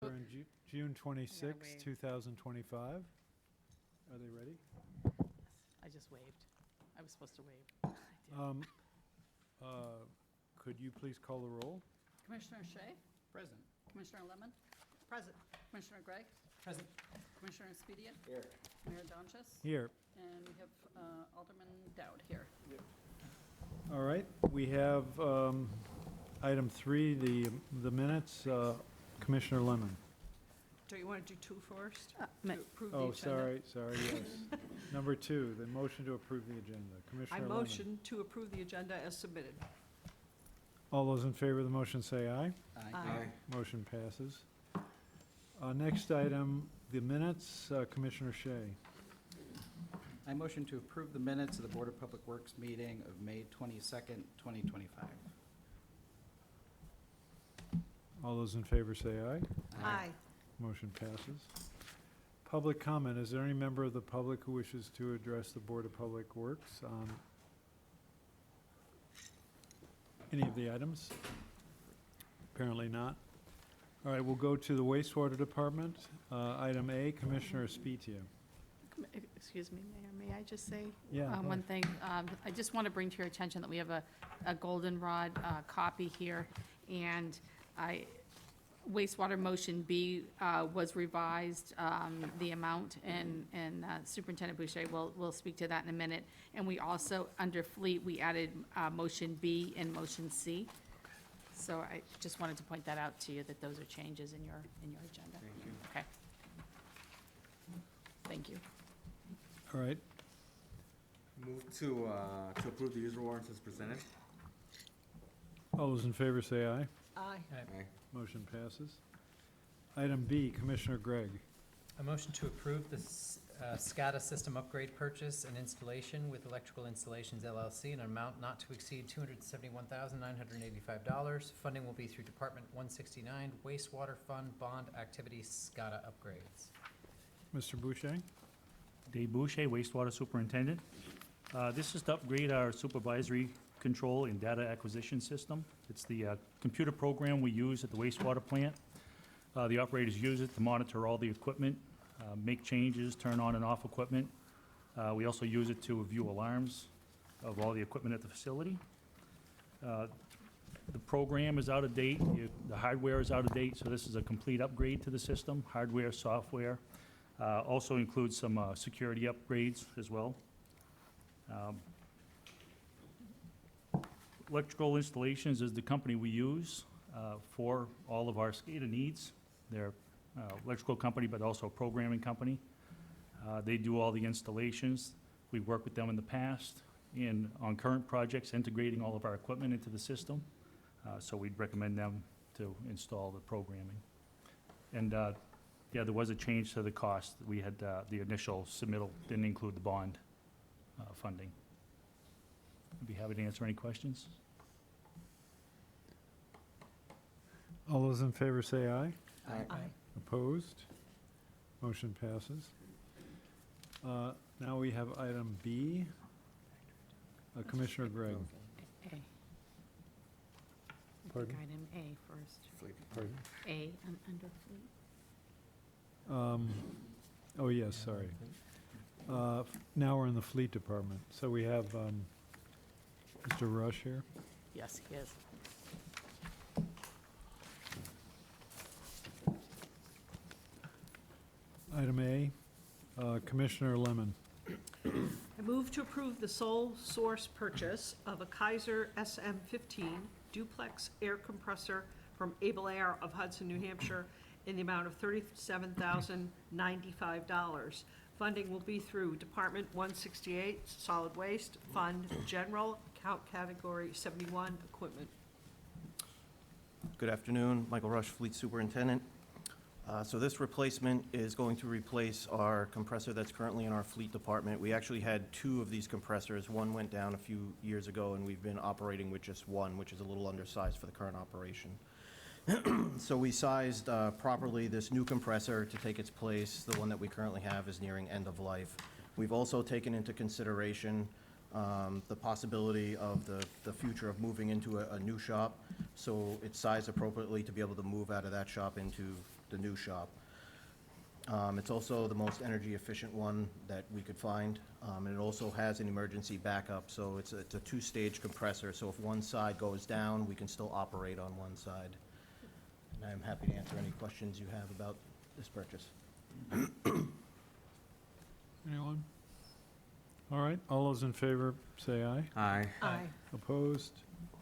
are on June 26, wave. 2025. Are they ready? I just waved. I was supposed to wave. I did. Could you please call the roll? Commissioner Shea? Present. Commissioner Lemon? Present. Commissioner Gregg? Present. Commissioner Expedient? Here. Mayor Donches? Here. And we have Alderman Dowd here. All right, we have item 3, the minutes. Commissioner Lemon. Do you want to do 2 first? Ma- To approve the Oh, agenda? sorry, yes. Number 2, the motion to approve the agenda. Commissioner I Lemon. motion to approve the agenda as submitted. All those in favor of the motion say aye. Aye. Motion passes. Next item, the minutes. Commissioner Shea. I motion to approve the minutes of the Board of Public Works meeting of May 22nd, 2025. All those in favor say aye. Aye. Motion passes. Public comment. Is there any member of the public who wishes to address the Board of Public Works on any of the items? Apparently not. All right, we'll go to the wastewater department. Item A, Commissioner Espetia. Excuse me, Mayor, may I just say Yeah, go one ahead. thing? I just want to bring to your attention that we have a goldenrod copy here, and wastewater motion B was revised, the amount, and Superintendent Boucher will speak to that in a minute. And we also, under fleet, we added motion B and motion C. So I just wanted to point that out to you, that those are changes in your agenda. Thank you. Okay. Thank you. All right, Move to approve the user warrants as presented. all those in favor say aye. Aye. Aye. Motion passes. Item B, Commissioner Gregg. A motion to approve the SCADA system upgrade purchase and installation with Electrical Installations LLC in an amount not to exceed $271,985. Funding will be through Department 169 Wastewater Fund Bond Activity SCADA upgrades. Mr. Boucher. Dave Boucher, wastewater superintendent. This is to upgrade our supervisory control and data acquisition system. It's the computer program we use at the wastewater plant. The operators use it to monitor all the equipment, make changes, turn on and off equipment. We also use it to view alarms of all the equipment at the facility. The program is out of date, the hardware is out of date, so this is a complete upgrade to the system, hardware, software. Also includes some security upgrades as well. Electrical Installations is the company we use for all of our SCADA needs. They're electrical company, but also a programming company. They do all the installations. We've worked with them in the past and on current projects, integrating all of our equipment into the system. So we'd recommend them to install the programming. And yeah, there was a change to the cost. We had the initial submittal didn't include the bond funding. I'd be happy to answer any questions. All those in favor say aye. Aye. Opposed? Motion passes. Now we have item B. Commissioner Gregg. A. I Pardon? think item A first. Pardon? A, under fleet. Oh, yes, sorry. Now we're in the fleet department. So we have Mr. Rush here. Yes, he is. Item A, Commissioner Lemon. I move to approve the sole source purchase of a Kaiser SM-15 duplex air compressor from Able Air of Hudson, New Hampshire, in the amount of $37,095. Funding will be through Department 168 Solid Waste Fund General Account Category 71 Equipment. Good afternoon, Michael Rush, Fleet Superintendent. So this replacement is going to replace our compressor that's currently in our fleet department. We actually had 2 of these compressors. One went down a few years ago, and we've been operating with just one, which is a little undersized for the current operation. So we sized properly this new compressor to take its place. The one that we currently have is nearing end of life. We've also taken into consideration the possibility of the future of moving into a new shop, so it's sized appropriately to be able to move out of that shop into the new shop. It's also the most energy-efficient one that we could find, and it also has an emergency backup, so it's a two-stage compressor, so if one side goes down, we can still operate on one side. And I'm happy to answer any questions you have about this purchase. Anyone? All right, all those in favor, say aye. Aye. Aye. Opposed?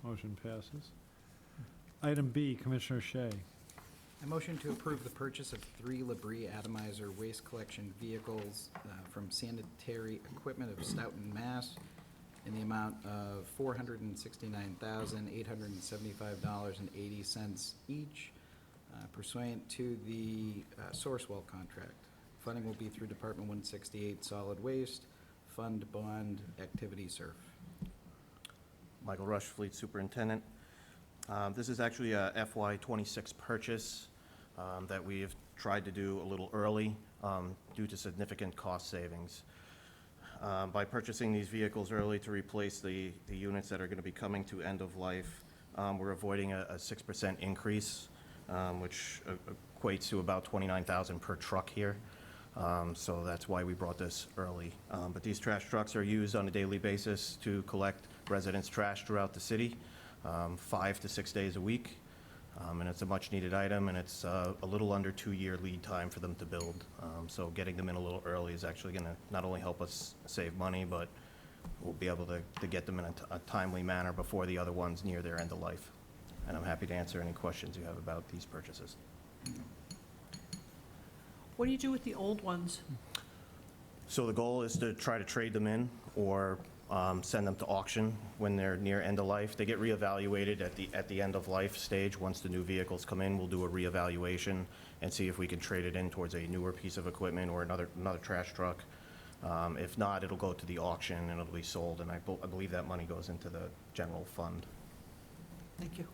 Motion passes. Item B, Commissioner Shea. I motion to approve the purchase of 3 Labrie Atomizer waste collection vehicles from Sanitary Equipment of Stoughton, Mass. in the amount of $469,875.80 each pursuant to the Sourcewell contract. Funding will be through Department 168 Solid Waste, Fund Bond Activity Surf. Michael Rush, Fleet Superintendent. This is actually a FY '26 purchase that we have tried to do a little early due to significant cost savings. By purchasing these vehicles early to replace the units that are going to be coming to end of life, we're avoiding a 6% increase, which equates to about $29,000 per truck here. So that's why we brought this early. But these trash trucks are used on a daily basis to collect residents' trash throughout the city, 5 to 6 days a week. And it's a much-needed item, and it's a little under 2-year lead time for them to build. So getting them in a little early is actually going to not only help us save money, but we'll be able to get them in a timely manner before the other ones near their end of life. And I'm happy to answer any questions you have about these purchases. What do you do with the old ones? So the goal is to try to trade them in or send them to auction when they're near end of life. They get reevaluated at the end of life stage. Once the new vehicles come in, we'll do a reevaluation and see if we can trade it in towards a newer piece of equipment or another trash truck. If not, it'll go to the auction and it'll be sold, and I believe that money goes into the general fund. Thank you.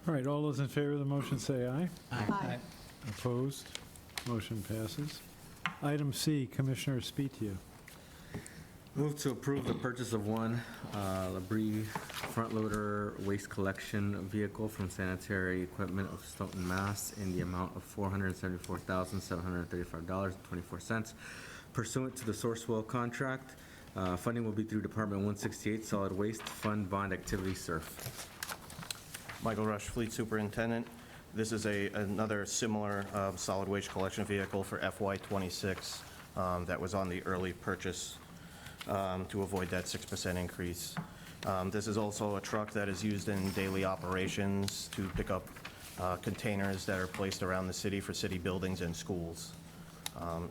All right, all those in favor of the motion, say aye. Aye. Opposed? Motion passes. Item C, Commissioner Spezia. Move to approve the purchase of one Labrie front-loader waste collection vehicle from Sanitary Equipment of Stoughton, Mass. in the amount of $474,735.24 pursuant to the Sourcewell contract. Funding will be through Department 168 Solid Waste Fund Bond Activity Surf. Michael Rush, Fleet Superintendent. This is another similar solid waste collection vehicle for FY '26 that was on the early purchase to avoid that 6% increase. This is also a truck that is used in daily operations to pick up containers that are placed around the city for city buildings and schools.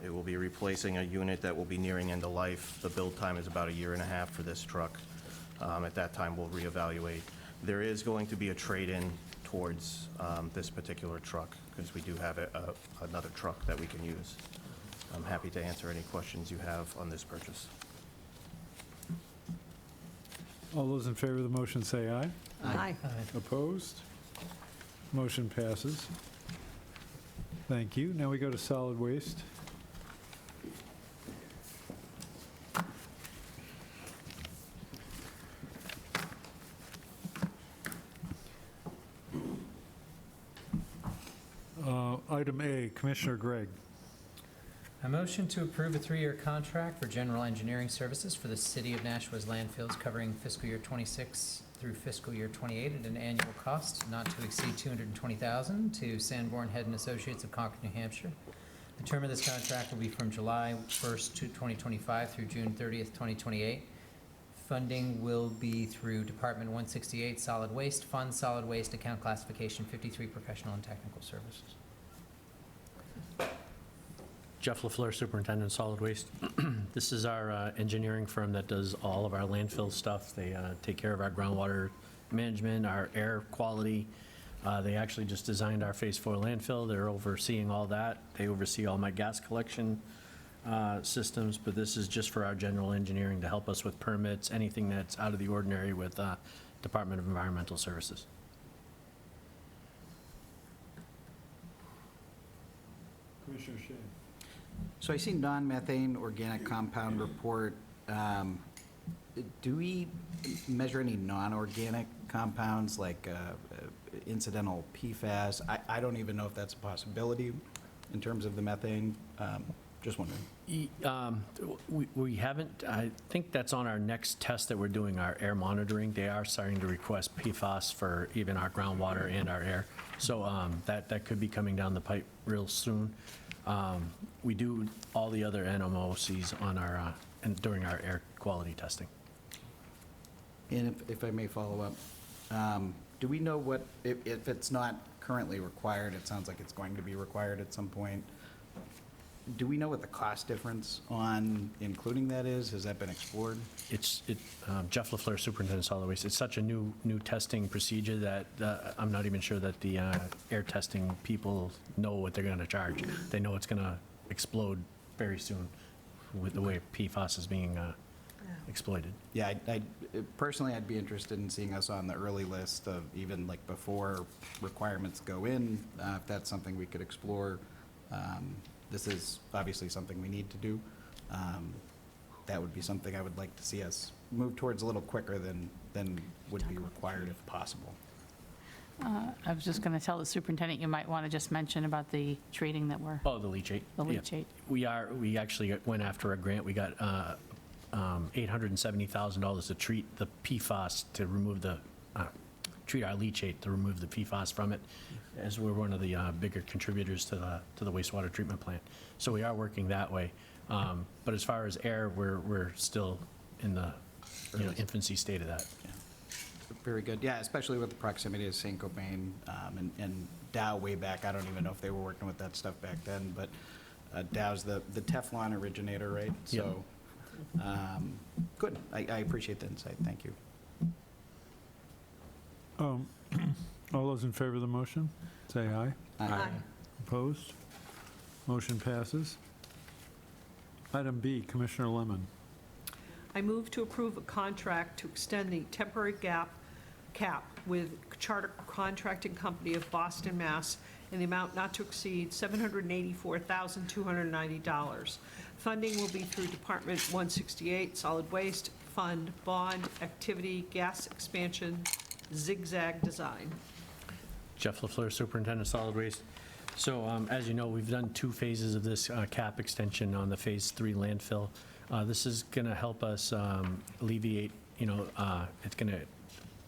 It will be replacing a unit that will be nearing end of life. The build time is about 1.5 years for this truck. At that time, we'll reevaluate. There is going to be a trade-in towards this particular truck because we do have another truck that we can use. I'm happy to answer any questions you have on this purchase. All those in favor of the motion, say aye. Aye. Opposed? Motion passes. Thank you. Now we go to solid waste. Item A, Commissioner Gregg. A motion to approve a 3-year contract for general engineering services for the City of Nashua's landfills covering fiscal year '26 through fiscal year '28 at an annual cost not to exceed $220,000 to Sanborn Head and Associates of Concord, New Hampshire. The term of this contract will be from July 1st, 2025 through June 30th, 2028. Funding will be through Department 168 Solid Waste Fund, Solid Waste Account Classification 53 Professional and Technical Services. Jeff LaFleur, Superintendent, Solid Waste. This is our engineering firm that does all of our landfill stuff. They take care of our groundwater management, our air quality. They actually just designed our Phase 4 landfill. They're overseeing all that. They oversee all my gas collection systems, but this is just for our general engineering to help us with permits, anything that's out of the ordinary with Department of Environmental Services. Commissioner Shea. So I see non-methane organic compound report. Do we measure any non-organic compounds like incidental PFAS? I don't even know if that's a possibility in terms of the methane. Just wondering. We haven't, I think that's on our next test that we're doing, our air monitoring. They are starting to request PFAS for even our groundwater and our air. So that could be coming down the pipe real soon. We do all the other NMOCs on our, and during our air quality testing. And if I may follow up, do we know what, if it's not currently required, it sounds like it's going to be required at some point, do we know what the cost difference on including that is? Has that been explored? Jeff LaFleur, Superintendent of Solid Waste, it's such a new testing procedure that I'm not even sure that the air testing people know what they're going to charge. They know it's going to explode very soon with the way PFAS is being exploited. Yeah, personally, I'd be interested in seeing us on the early list of even like before requirements go in, if that's something we could explore. This is obviously something we need to do. That would be something I would like to see us move towards a little quicker than would be required if possible. I was just going to tell the superintendent, you might want to just mention about the treating that we're, Oh, the leachate. the Yeah. leachate. We actually went after a grant. We got $870,000 to treat the PFAS, to remove the, treat our leachate, to remove the PFAS from it, as we're one of the bigger contributors to the wastewater treatment plant. So we are working that way. But as far as air, we're still in the infancy state of that. Yeah. Very good. Yeah, especially with the proximity of St. Cobain and Dow way back. I don't even know if they were working with that stuff back then, but Dow's the Teflon originator, right? Yep. So, good. I appreciate the insight. Thank you. All those in favor of the motion, say aye. Aye. Opposed? Motion passes. Item B, Commissioner Lemon. I move to approve a contract to extend the temporary cap with Charter Contracting Company of Boston, Mass. in the amount not to exceed $784,290. Funding will be through Department 168, Solid Waste, Fund, Bond, Activity, Gas Expansion, Zigzag Design. Jeff LaFleur, Superintendent of Solid Waste. So as you know, we've done 2 phases of this cap extension on the Phase 3 landfill. This is going to help us alleviate, it's going to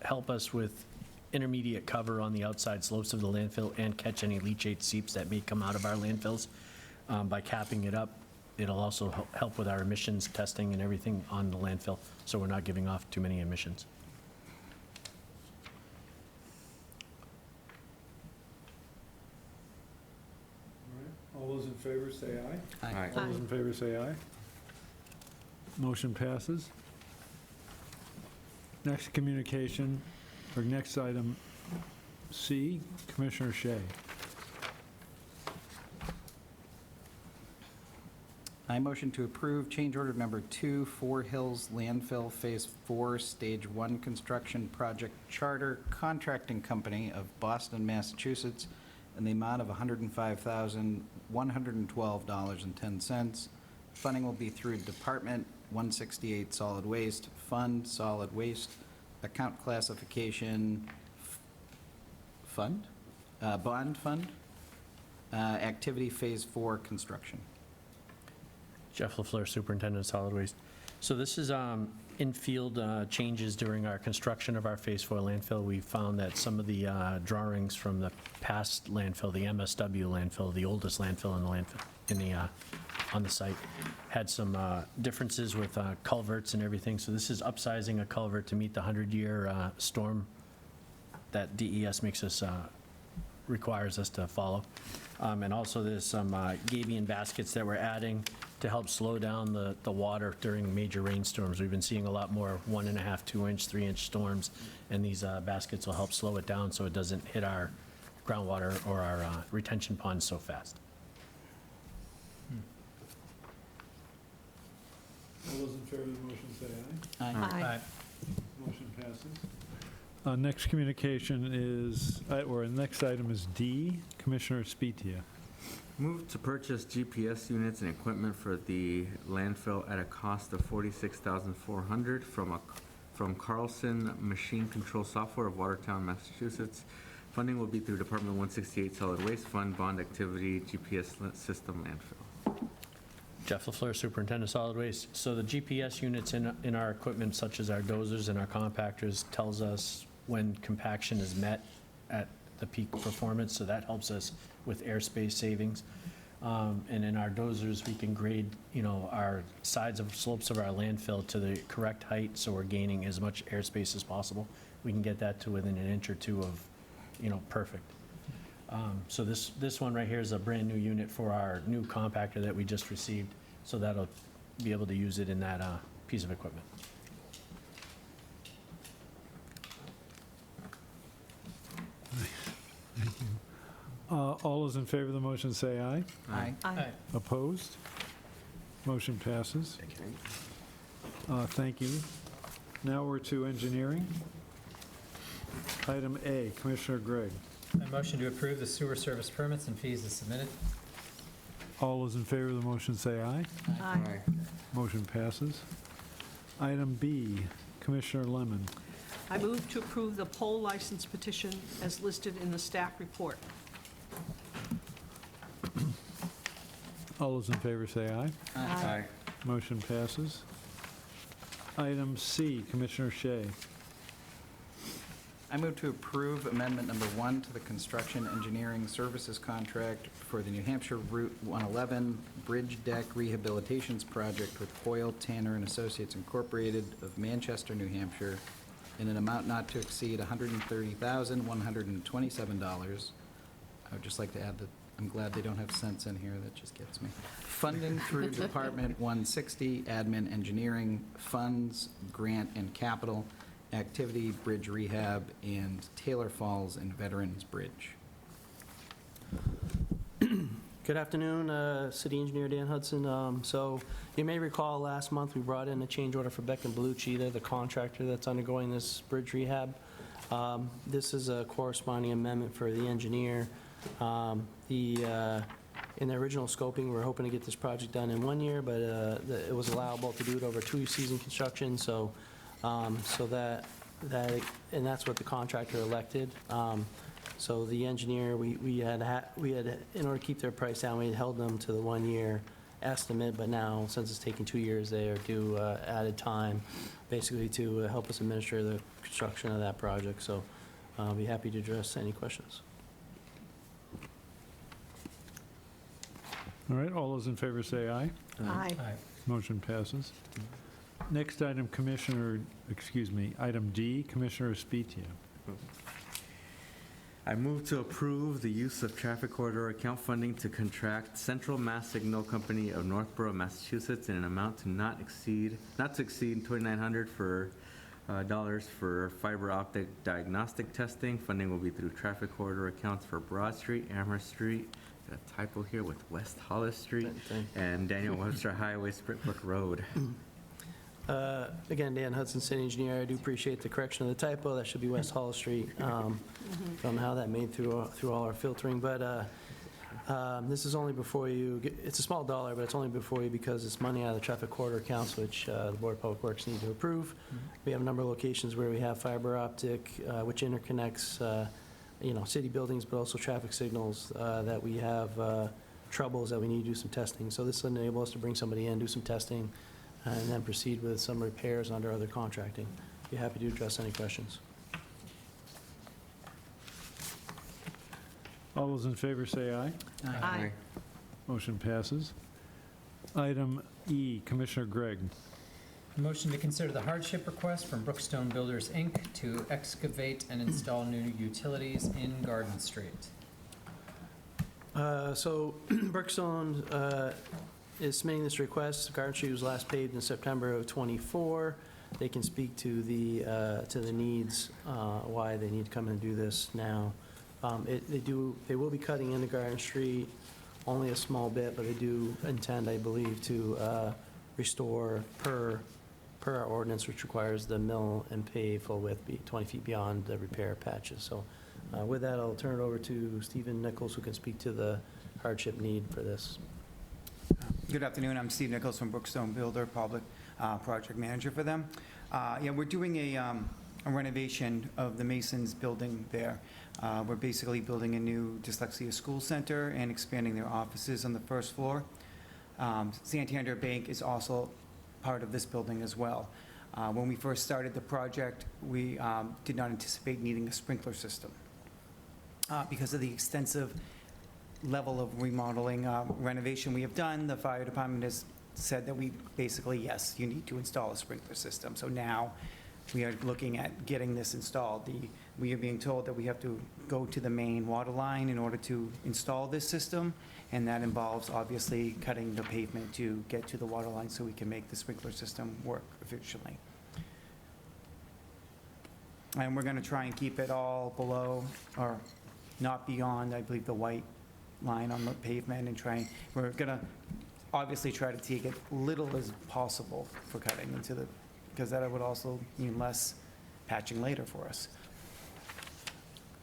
help us with intermediate cover on the outside slopes of the landfill and catch any leachate seeps that may come out of our landfills. By capping it up, it'll also help with our emissions testing and everything on the landfill, so we're not giving off too many emissions. All those in favor, say aye. Aye. All those in favor, say aye. Motion passes. Next communication, or next item, C, Commissioner Shea. I motion to approve change order number 2, 4 Hills Landfill Phase 4, Stage 1 Construction Project Charter Contracting Company of Boston, Massachusetts, in the amount of $105,112.10. Funding will be through Department 168 Solid Waste, Fund Solid Waste, Account Classification Fund, Bond Fund, Activity Phase 4 Construction. Jeff LaFleur, Superintendent of Solid Waste. So this is in-field changes during our construction of our Phase 4 landfill. We found that some of the drawings from the past landfill, the MSW landfill, the oldest landfill in the landfill, on the site, had some differences with culverts and everything. So this is upsizing a culvert to meet the 100-year storm that DES requires us to follow. And also there's some gabion baskets that we're adding to help slow down the water during major rainstorms. We've been seeing a lot more 1.5, 2-inch, 3-inch storms, and these baskets will help slow it down so it doesn't hit our groundwater or our retention ponds so fast. All those in favor of the motion, say aye. Aye. Motion passes. Next communication is, or the next item is D, Commissioner Spitia. Move to purchase GPS units and equipment for the landfill at a cost of $46,400 from Carlson Machine Control Software of Watertown, Massachusetts. Funding will be through Department 168 Solid Waste Fund, Bond Activity, GPS System Landfill. Jeff LaFleur, Superintendent Solid Waste. So the GPS units in our equipment, such as our dozers and our compactors, tells us when compaction is met at the peak performance, so that helps us with airspace savings. And in our dozers, we can grade, our sides of slopes of our landfill to the correct height, so we're gaining as much airspace as possible. We can get that to within an inch or two of, perfect. So this one right here is a brand-new unit for our new compactor that we just received, so that'll be able to use it in that piece of equipment. All those in favor of the motion say aye. Aye. Aye. Opposed? Motion passes. Thank you. Now we're to engineering. Item A, Commissioner Gregg. I motion to approve the sewer service permits and fees as submitted. All those in favor of the motion say aye. Aye. Motion passes. Item B, Commissioner Lemon. I move to approve the poll license petition as listed in the staff report. All those in favor say aye. Aye. Motion passes. Item C, Commissioner Shea. I move to approve amendment number 1 to the construction engineering services contract for the New Hampshire Route 111 Bridge Deck Rehabilitations Project with Hoyle, Tanner and Associates Incorporated of Manchester, New Hampshire, in an amount not to exceed $130,127. I would just like to add that I'm glad they don't have cents in here. That just gets me. Funding through Department 160, Admin Engineering, Funds, Grant and Capital, Activity, Bridge Rehab, and Taylor Falls and Veterans Bridge. Good afternoon, City Engineer Dan Hudson. So you may recall last month we brought in a change order for Beck and Bellucci. They're the contractor that's undergoing this bridge rehab. This is a corresponding amendment for the engineer. In the original scoping, we were hoping to get this project done in 1 year, but it was allowable to do it over 2-season construction. So and that's what the contractor elected. So the engineer, we had, in order to keep their price down, we had held them to the 1-year estimate, but now, since it's taking 2 years, they are due added time, basically to help us administer the construction of that project. So I'll be happy to address any questions. All right, all those in favor say aye. Aye. Motion passes. Next item, item D, Commissioner Spetia. I move to approve the use of traffic corridor account funding to contract Central Mass Signal Company of Northborough, Massachusetts, in an amount to not to exceed $2,900 for fiber optic diagnostic testing. Funding will be through traffic corridor accounts for Broad Street, Amherst Street, got a typo here with West Hollis Street, and Daniel Webster Highway, Spritbrook Road. Again, Dan Hudson, City Engineer. I do appreciate the correction of the typo. That should be West Hollis Street. Don't know how that made through all our filtering, but this is only before you. It's a small dollar, but it's only before you because it's money out of the traffic corridor accounts, which the Board of Public Works need to approve. We have a number of locations where we have fiber optic, which interconnects, city buildings, but also traffic signals that we have troubles that we need to do some testing. So this will enable us to bring somebody in, do some testing, and then proceed with some repairs under other contracting. Be happy to address any questions. All those in favor say aye. Aye. Motion passes. Item E, Commissioner Gregg. Motion to consider the hardship request from Brookstone Builders, Inc. to excavate and install new utilities in Garden Street. So Brookstone is submitting this request. Garden Street was last paved in September of '24. They can speak to the needs, why they need to come and do this now. They will be cutting into Garden Street, only a small bit, but they do intend, I believe, to restore per our ordinance, which requires the mill and pave full width be 20 feet beyond the repair patches. So with that, I'll turn it over to Stephen Nichols, who can speak to the hardship need for this. Good afternoon, I'm Steve Nichols from Brookstone Builder, Public Project Manager for them. Yeah, we're doing a renovation of the Masons building there. We're basically building a new dyslexia school center and expanding their offices on the first floor. Santander Bank is also part of this building as well. When we first started the project, we did not anticipate needing a sprinkler system. Because of the extensive level of remodeling renovation we have done, the fire department has said that we basically, yes, you need to install a sprinkler system. So now we are looking at getting this installed. We are being told that we have to go to the main water line in order to install this system, and that involves obviously cutting the pavement to get to the water line so we can make the sprinkler system work efficiently. And we're going to try and keep it all below, or not beyond, I believe, the white line on the pavement, and we're going to obviously try to take it little as possible for cutting into the, because that would also mean less patching later for us.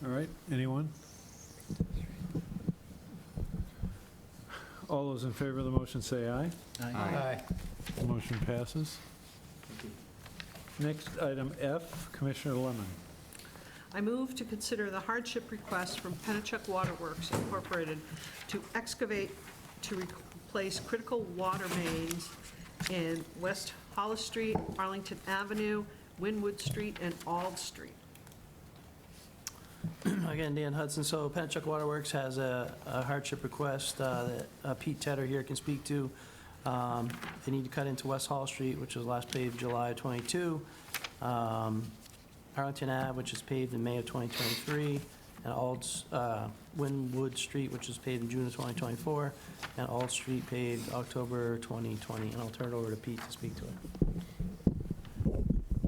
All right, anyone? All those in favor of the motion say aye. Aye. The motion passes. Next, item F, Commissioner Lemon. I move to consider the hardship request from Pennachuck Waterworks Incorporated to excavate to replace critical water mains in West Hollis Street, Arlington Avenue, Wynwood Street, and Ald Street. Again, Dan Hudson. So Pennachuck Waterworks has a hardship request that Pete Tedder here can speak to. They need to cut into West Hall Street, which was last paved July 22. Arlington Ave, which is paved in May of 2023, and Wynwood Street, which was paved in June of 2024, and Ald Street paved October 2020. And I'll turn it over to Pete to speak to it.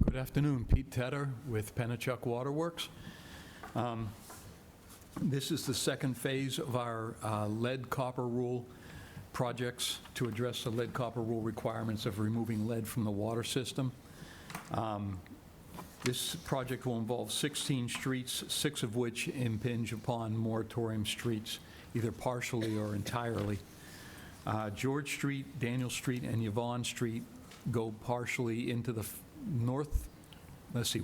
Good afternoon, Pete Tedder with Pennachuck Waterworks. This is the second phase of our lead copper rule projects to address the lead copper rule requirements of removing lead from the water system. This project will involve 16 streets, 6 of which impinge upon moratorium streets, either partially or entirely. George Street, Daniel Street, and Yvonne Street go partially into the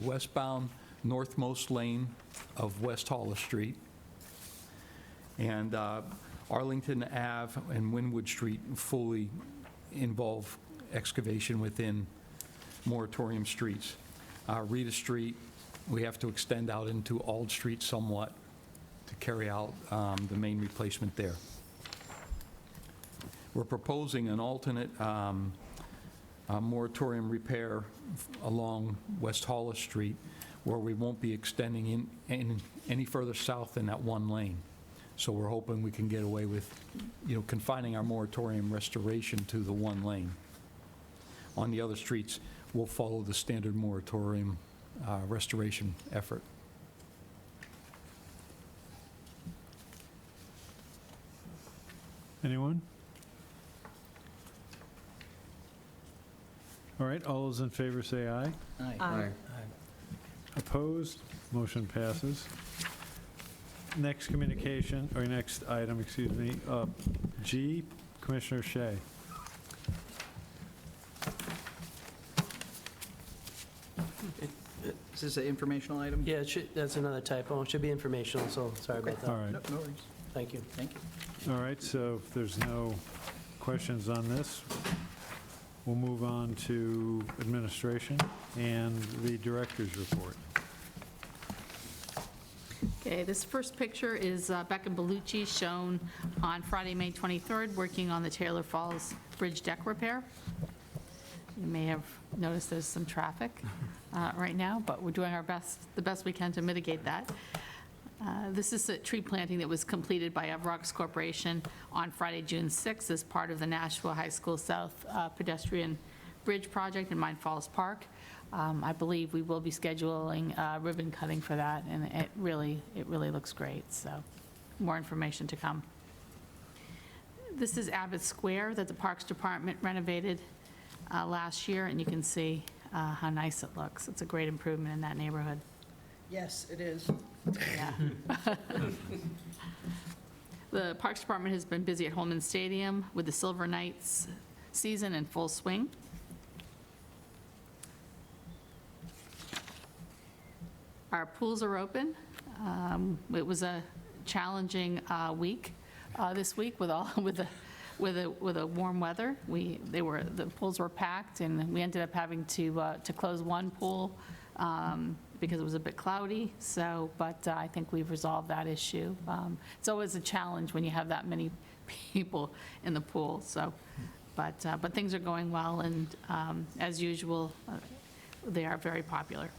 westbound northmost lane of West Hollis Street. And Arlington Ave and Wynwood Street fully involve excavation within moratorium streets. Rita Street, we have to extend out into Ald Street somewhat to carry out the main replacement there. We're proposing an alternate moratorium repair along West Hollis Street, where we won't be extending in any further south than that one lane. So we're hoping we can get away with, confining our moratorium restoration to the one lane. On the other streets, we'll follow the standard moratorium restoration effort. Anyone? All right, all those in favor say aye. Aye. Opposed? Motion passes. Next item, excuse me, G, Commissioner Shea. Is this an informational item? Yeah, that's another typo. It should be informational, so sorry about that. All right. No worries. Thank you. Thank you. All right, so if there's no questions on this, we'll move on to administration and the director's report. Okay, this first picture is Becca Bellucci, shown on Friday, May 23rd, working on the Taylor Falls Bridge deck repair. You may have noticed there's some traffic right now, but we're doing the best we can to mitigate that. This is a tree planting that was completed by Everox Corporation on Friday, June 6th, as part of the Nashville High School South pedestrian bridge project in Mine Falls Park. I believe we will be scheduling ribbon cutting for that, and it really looks great, so more information to come. This is Abbott Square that the Parks Department renovated last year, and you can see how nice it looks. It's a great improvement in that neighborhood. Yes, it is. Yeah. The Parks Department has been busy at Holman Stadium with the Silver Knights season in full swing. Our pools are open. It was a challenging week this week with all with the warm weather. The pools were packed, and we ended up having to close one pool because it was a bit cloudy. So, but I think we've resolved that issue. It's always a challenge when you have that many people in the pool. So, but things are going well, and as usual, they are very popular.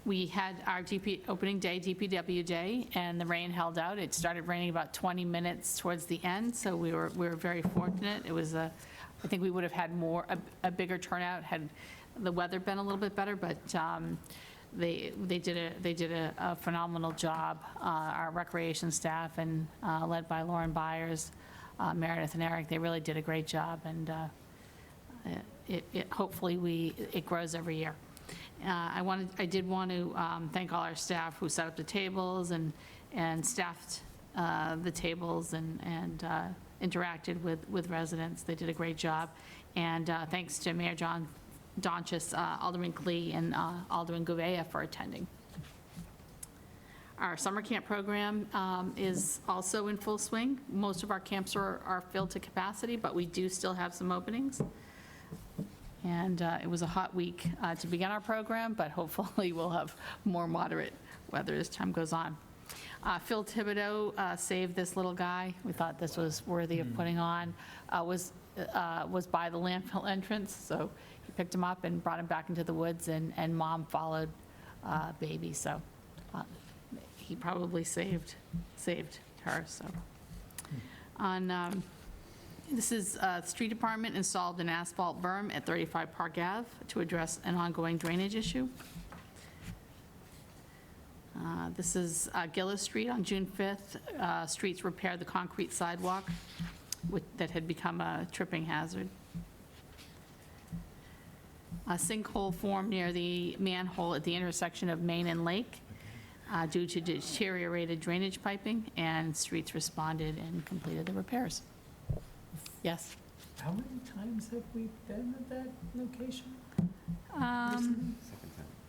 We had our opening day, DPW day, and the rain held out. It started raining about 20 minutes towards the end, so we were very fortunate. It was I think we would have had a bigger turnout had the weather been a little bit better, but they did a phenomenal job. Our recreation staff, and led by Lauren Byers, Meredith and Eric, they really did a great job, and hopefully it grows every year. I did want to thank all our staff who set up the tables and staffed the tables and interacted with residents. They did a great job. And thanks to Mayor John Donchis, Alderman Glee, and Alderman Gouveia for attending. Our summer camp program is also in full swing. Most of our camps are filled to capacity, but we do still have some openings. And it was a hot week to begin our program, but hopefully we'll have more moderate weather as time goes on. Phil Thibodeau saved this little guy. We thought this was worthy of putting on. Was by the landfill entrance, so he picked him up and brought him back into the woods, and Mom followed baby, so he probably saved her. So on. This is Street Department installed an asphalt berm at 35 Park Ave to address an ongoing drainage issue. This is Gillis Street on June 5th. Streets repaired the concrete sidewalk that had become a tripping hazard. A sinkhole formed near the manhole at the intersection of Main and Lake due to deteriorated drainage piping, and streets responded and completed the repairs. Yes. How many times have we been at that location? Second time.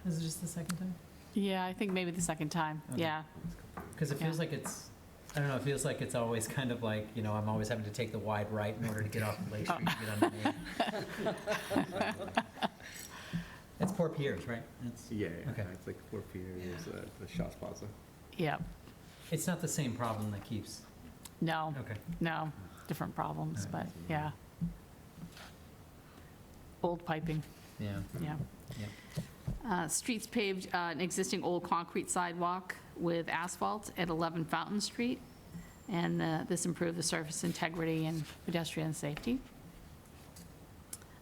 Is it just the second time? Yeah, I think maybe the second time. Okay. Yeah. Because it feels like it's, I don't know, it feels like it's always kind of like, I'm always having to take the wide right in order to get off of Lake Street to get on the main. It's Port Piers, right? Yeah, Okay. it's like Fort Pierce, the Shaw's Plaza. Yeah. It's not the same problem that keeps, No. okay. No. Different problems, but yeah. Old piping. Yeah. Yeah. Streets paved an existing old concrete sidewalk with asphalt at 11 Fountain Street, and this improved the surface integrity and pedestrian safety.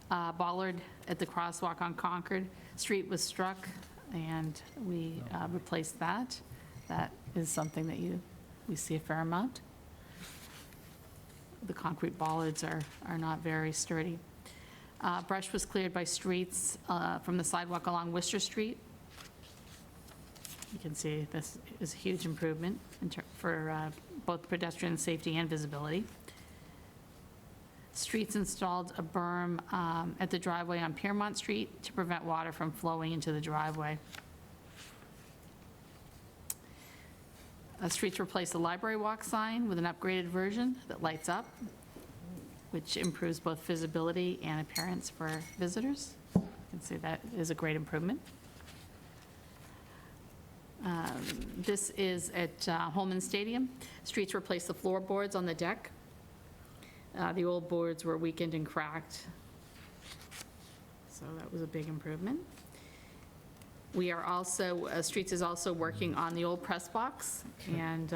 Bollard at the crosswalk on Concord Street was struck, and we replaced that. That is something that we see a fair amount. The concrete bollards are not very sturdy. Brush was cleared by streets from the sidewalk along Worcester Street. You can see this is a huge improvement for both pedestrian safety and visibility. Streets installed a berm at the driveway on Piermont Street to prevent water from flowing into the driveway. Streets replaced the library walk sign with an upgraded version that lights up, which improves both visibility and appearance for visitors. You can see that is a great improvement. This is at Holman Stadium. Streets replaced the floorboards on the deck. The old boards were weakened and cracked, so that was a big improvement. We are also, Streets is also working on the old press box, and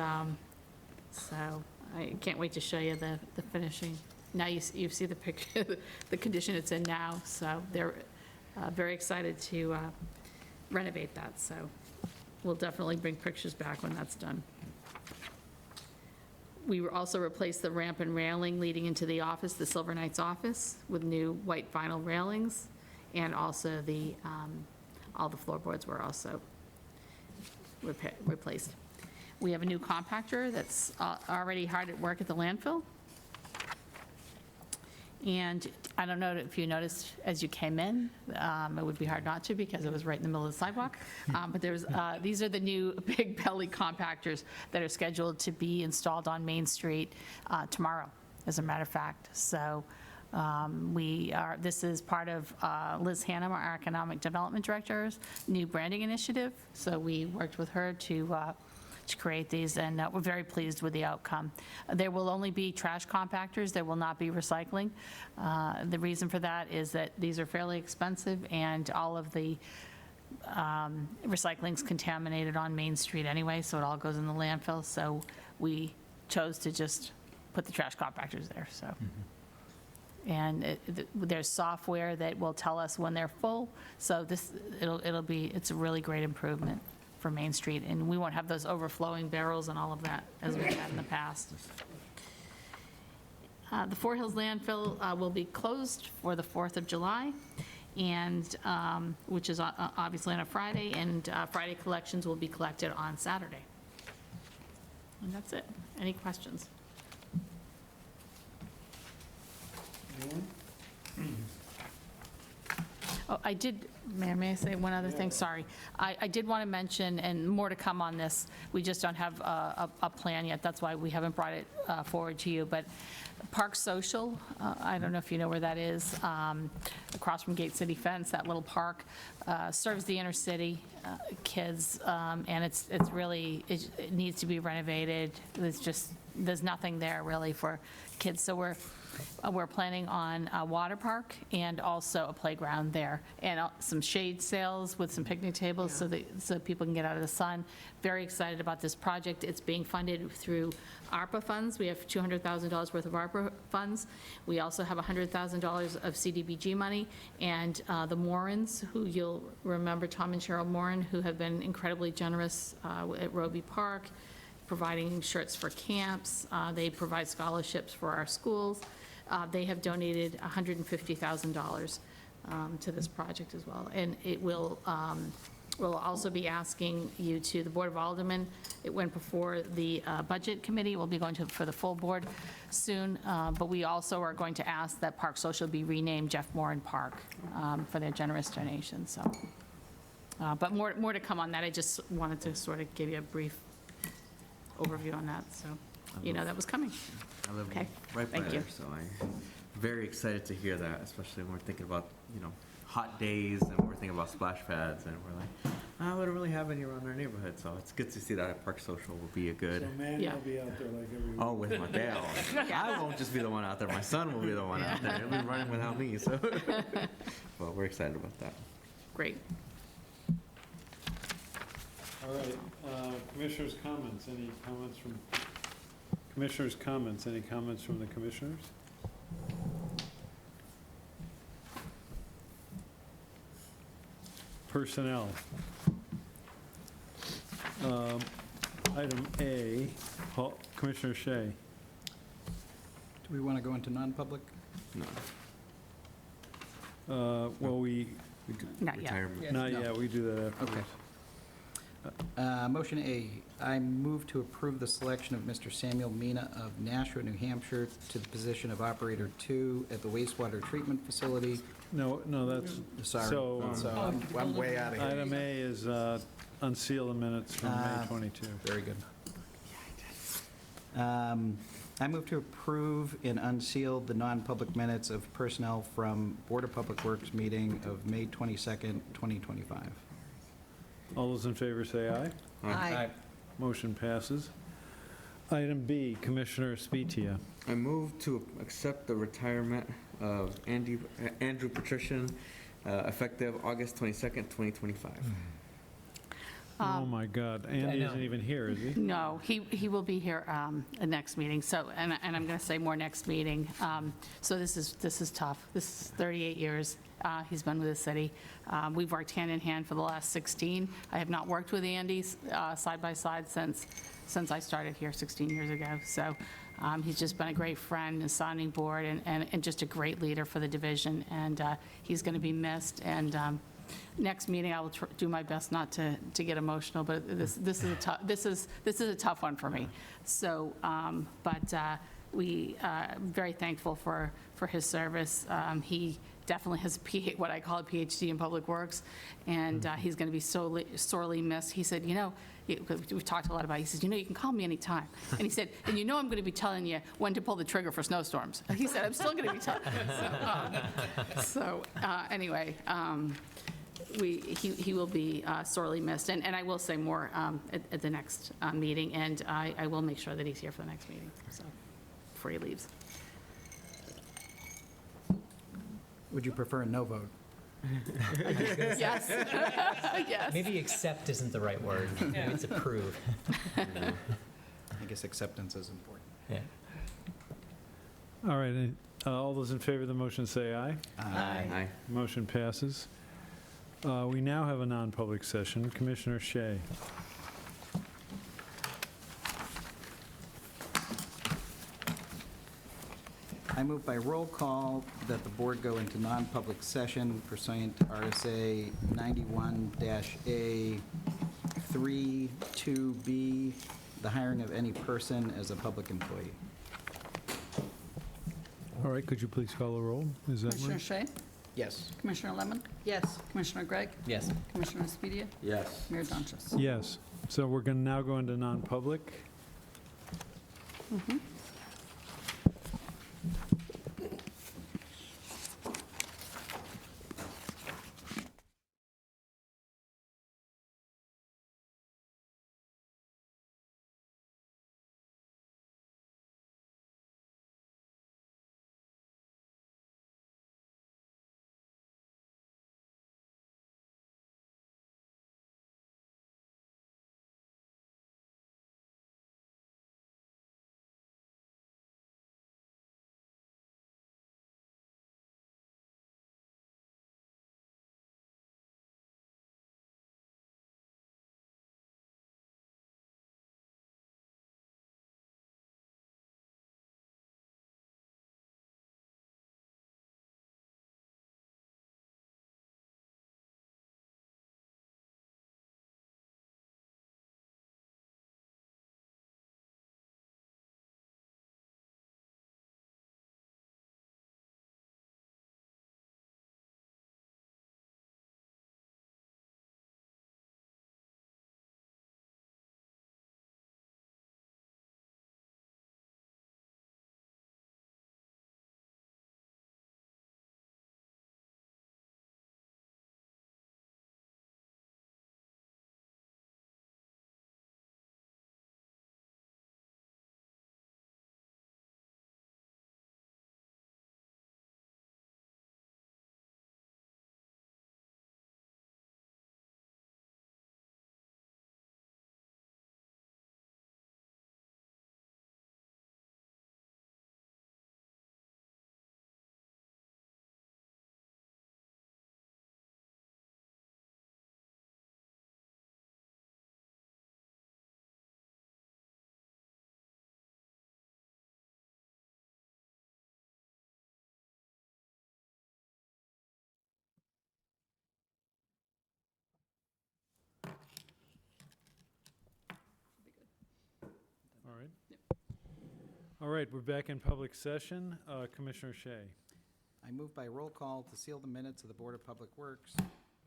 so I can't wait to show you the finishing. Now you see the picture, the condition it's in now, so they're very excited to renovate that, so we'll definitely bring pictures back when that's done. We will also replace the ramp and railing leading into the office, the Silver Knights office, with new white vinyl railings, and also all the floorboards were also replaced. we have a new compactor that's already hard at work at the landfill. And I don't know if you noticed as you came in, it would be hard not to because it was right in the middle of the sidewalk. But these are the new big belly compactors that are scheduled to be installed on Main Street tomorrow, as a matter of fact. So this is part of Liz Hannum, our Economic Development Director's new branding initiative. So we worked with her to create these, and we're very pleased with the outcome. There will only be trash compactors, there will not be recycling. The reason for that is that these are fairly expensive, and all of the recycling's contaminated on Main Street anyway, so it all goes in the landfill. So we chose to just put the trash compactors there, so. And there's software that will tell us when they're full, so it's a really great improvement for Main Street, and we won't have those overflowing barrels and all of that as we've had in the past. The Fort Hills landfill will be closed for the 4th of July, and, which is obviously on a Friday, and Friday collections will be collected on Saturday. And that's it. Any questions? Oh, may I say one other thing? Sorry. I did want to mention, and more to come on this, we just don't have a plan yet, that's why we haven't brought it forward to you, but Park Social, I don't know if you know where that is, across from Gate City Fence, that little park, serves the inner city kids, and it's really, it needs to be renovated. There's nothing there really for kids, so we're planning on a water park and also a playground there, and some shade sails with some picnic tables so people can get out of the sun. Very excited about this project. It's being funded through ARPA funds. We have $200,000 worth of ARPA funds. We also have $100,000 of CDBG money, and the Morans, who you'll remember, Tom and Cheryl Moran, who have been incredibly generous at Roby Park, providing shirts for camps. They provide scholarships for our schools. They have donated $150,000 to this project as well. And it will, we'll also be asking you to, the Board of Aldermen, it went before the Budget Committee, we'll be going to for the full board soon, but we also are going to ask that Park Social be renamed Jeff Moran Park for their generous donation, so. But more to come on that. I just wanted to sort of give you a brief overview on that, so you know that was coming. I live Okay. right by Thank you. there, so I'm very excited to hear that, especially when we're thinking about, hot days and we're thinking about splash pads, and we're like, we don't really have any around our neighborhood, so it's good to see that at Park Social will be a good. So man, Yeah. you'll be out there like every week. Oh, with my dad. I won't just be the one out there, my son will be the one out there. He'll be running without me, so. Well, we're excited about that. Great. All right, commissioners' comments, any comments from, commissioners' comments, any comments from the commissioners? Personnel. Item A, Commissioner Shea. Do we want to go into non-public? No. Well, we, Not yet. Retirement. not No. yet, we do that afterwards. Motion A, I move to approve the selection of Mr. Samuel Mina of Nashua, New Hampshire, to the position of Operator 2 at the wastewater treatment facility. No, that's, Sorry, So, so I'm way out of here. item A is unseal the minutes from May 22. Very good. I move to approve and unseal the non-public minutes of personnel from Board of Public Works meeting of May 22nd, 2025. All those in favor say aye. Aye. Motion passes. Item B, Commissioner Spitia. I move to accept the retirement of Andrew Patrician, effective August 22nd, 2025. Oh, my God, Andy know. isn't even here, is he? No, he will be here at next meeting, so, and I'm going to say more next meeting. So this is tough. This is 38 years he's been with the city. We've worked hand in hand for the last 16. I have not worked with Andy side by side since I started here 16 years ago. So he's just been a great friend, a sounding board, and just a great leader for the division, and he's going to be missed, and next meeting, I will do my best not to get emotional, but this is a tough, this is a tough one for me. So, but we very thankful for his service. He definitely has what I call a PhD in public works, and he's going to be sorely missed. He said, you know, we've talked a lot about it. He says, you know, you can call me anytime. And he said, and you know I'm going to be telling you when to pull the trigger for snowstorms. He said, I'm still going to be telling you. So anyway, he will be sorely missed. And I will say more at the next meeting, and I will make sure that he's here for the next meeting, so, before he leaves. Would you prefer a no vote? Yes. Yes. Maybe accept isn't the right word. Maybe it's approve. I guess acceptance is important. Yeah. All right, all those in favor of the motion say aye. Aye. Motion passes. We now have a non-public session. Commissioner Shea. I move by roll call that the board go into non-public session pursuant to RSA 91-A 3-2B, the hiring of any person as a public employee. All right, could you please call the roll? Is that Commissioner right? Shea? Yes. Commissioner Lemon? Yes. Commissioner Gregg? Yes. Commissioner Spedia? Yes. Mayor Donches? Yes. So we're going to now go into non-public. All right. All right, we're back in public session. Commissioner Shea. I move by roll call to seal the minutes of the Board of Public Works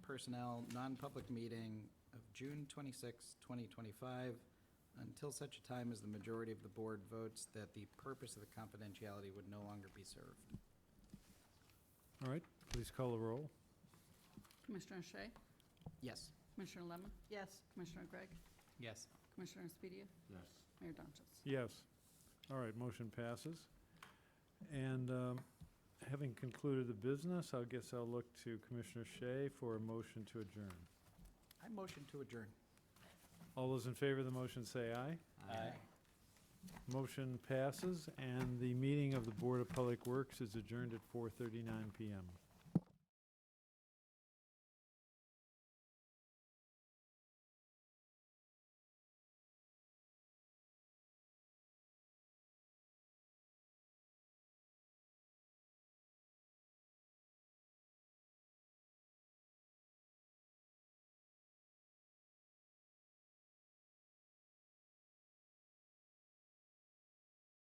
Personnel non-public meeting of June 26, 2025, until such a time as the majority of the board votes that the purpose of the confidentiality would no longer be served. All right, please call the roll. Commissioner Shea? Yes. Commissioner Lemon? Yes. Commissioner Gregg? Yes. Commissioner Spedia? Yes. Mayor Donches? Yes. All right, motion passes. And having concluded the business, I guess I'll look to Commissioner Shea for a motion to adjourn. I motion to adjourn. All those in favor of the motion say aye. Aye. Motion passes, and the meeting of the Board of Public Works is adjourned at 4:39 PM.